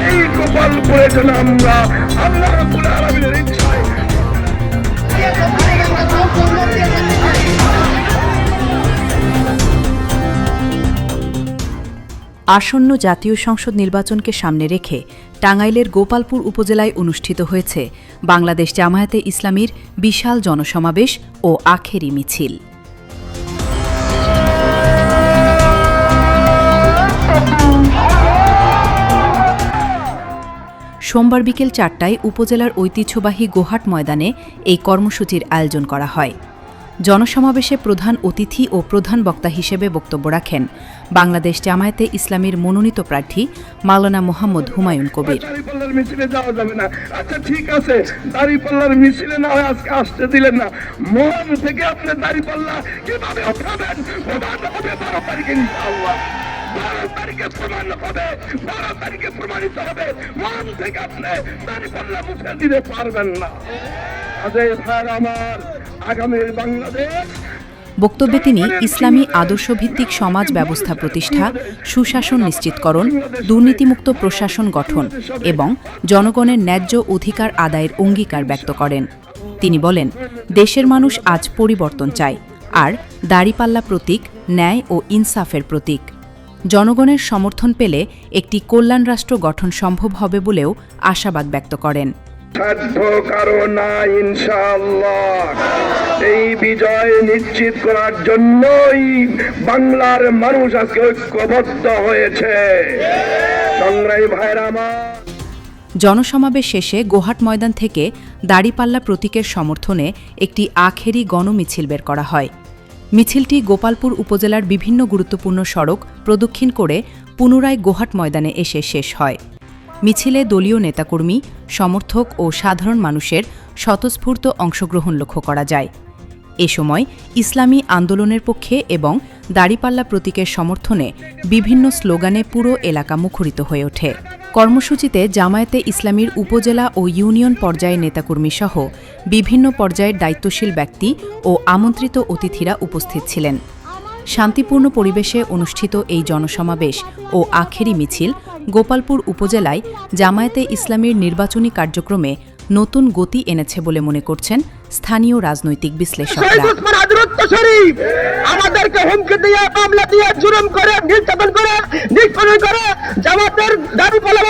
এই গোপালপুরে যেন আমরা আল্লাহ রাব্বুল আলামিনের ইচ্ছায় আসন্ন জাতীয় সংসদ নির্বাচনকে সামনে রেখে টাঙ্গাইলের গোপালপুর উপজেলায় অনুষ্ঠিত হয়েছে বাংলাদেশ জামায়াতে ইসলামীর বিশাল জনসমাবেশ ও আখেরি মিছিল। সোমবার বিকেল ৪টায় উপজেলার ঐতিহ্যবাহী গোহাট ময়দানে এই কর্মসূচির আয়োজন করা হয়। জনসমাবেশে প্রধান অতিথি ও প্রধান বক্তা হিসেবে বক্তব্য রাখেন বাংলাদেশ জামায়াতে ইসলামীর মনোনীত প্রার্থী মাওলানা মোহাম্মদ হুমায়ুন কবির। দাঁড়িপাল্লার মিছিলে যাওয়া যাবে না। আচ্ছা ঠিক আছে, দাঁড়িপাল্লার মিছিলে না হয় আজকে আসতে দিলেন না, মন থেকে আপনি দাঁড়িপাল্লা কিভাবে উঠাবেন প্রমাণ হবে 12 তারিখে ইনশাআল্লাহ। 12 তারিখে প্রমাণ হবে, 12 তারিখে প্রমাণিত হবে মন থেকে আপনি দাঁড়িপাল্লা মুছে দিতে পারবেন না। আজকে ভাই আমার আগামীর বাংলাদেশ। বক্তব্যে তিনি ইসলামী আদর্শভিত্তিক সমাজ ব্যবস্থা প্রতিষ্ঠা, সুশাসন নিশ্চিতকরণ, দুর্নীতিমুক্ত প্রশাসন গঠন এবং জনগণের ন্যায্য অধিকার আদায়ের অঙ্গীকার ব্যক্ত করেন। তিনি বলেন, দেশের মানুষ আজ পরিবর্তন চায়, আর দাঁড়িপাল্লা প্রতীক ন্যায় ও ইনসাফের প্রতীক। জনগণের সমর্থন পেলে একটি কল্যাণ রাষ্ট্র গঠন সম্ভব হবে বলেও আশাবাদ ব্যক্ত করেন। সাধ্য কারো না ইনশাআল্লাহ। এই বিজয় নিশ্চিত করার জন্যই বাংলার মানুষ আজকে ঐক্যবদ্ধ হয়েছে। সংগ্রামী ভাইরা আমার। জনসমাবেশ শেষে গোহাট ময়দান থেকে দাঁড়িপাল্লা প্রতীকের সমর্থনে একটি আখেরি গণমিছিল বের করা হয়। মিছিলটি গোপালপুর উপজেলার বিভিন্ন গুরুত্বপূর্ণ সড়ক প্রদক্ষিণ করে পুনরায় গোহাট ময়দানে এসে শেষ হয়। মিছিলে দলীয় নেতাকর্মী, সমর্থক ও সাধারণ মানুষের স্বতঃস্ফূর্ত অংশগ্রহণ লক্ষ্য করা যায়। এ সময় ইসলামী আন্দোলনের পক্ষে এবং দাঁড়িপাল্লা প্রতীকের সমর্থনে বিভিন্ন স্লোগানে পুরো এলাকা মুখরিত হয়ে ওঠে। কর্মসূচিতে জামায়াতে ইসলামীর উপজেলা ও ইউনিয়ন পর্যায়ের নেতাকর্মীসহ বিভিন্ন পর্যায়ের দায়িত্বশীল ব্যক্তি ও আমন্ত্রিত অতিথিরা উপস্থিত ছিলেন। শান্তিপূর্ণ পরিবেশে অনুষ্ঠিত এই জনসমাবেশ ও আখেরি মিছিল গোপালপুর উপজেলায় জামায়াতে ইসলামীর নির্বাচনী কার্যক্রমে নতুন গতি এনেছে বলে মনে করছেন স্থানীয় রাজনৈতিক বিশ্লেষকরা। আমাদেরকে হুমকি দিয়ে, মামলা দিয়ে, জুলুম করে, নির্যাতন করে, নিষ্পেষণ করে জামাতের দাঁড়িপাল্লা